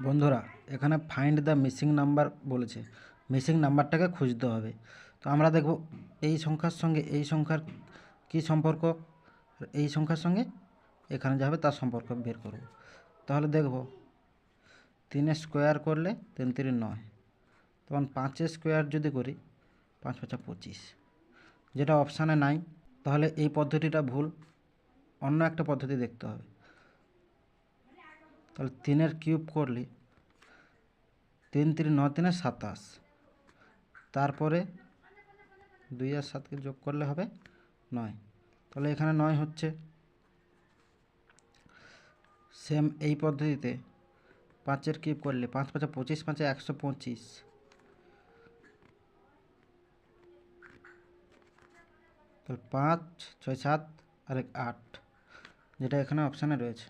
বন্ধুরা, এখানে find the missing number বলেছে। মিসিং নাম্বারটাকে খুঁজতে হবে। তো আমরা দেখব এই সংখ্যার সঙ্গে এই সংখ্যার কী সম্পর্ক, এই সংখ্যার সঙ্গে এখানে যাবে তার সম্পর্ক বের করব। তাহলে দেখব 3 স্কোয়ার করলে 3 3 9, তখন 5 স্কোয়ার যদি করি 5 5 25, যেটা অপশানে নাই। তাহলে এই পদ্ধতিটা ভুল, অন্য একটা পদ্ধতি দেখতে হবে। তাহলে 3 কিউব করলে 3 3 9 3 27, তারপরে 2 আর 7কে যোগ করলে হবে 9। তাহলে এখানে 9 হচ্ছে। সেম এই পদ্ধতিতে 5 কিউব করলে 5 5 25, 5 125, তাহলে 5 6 7 আর 8, যেটা এখানে অপশানে রয়েছে।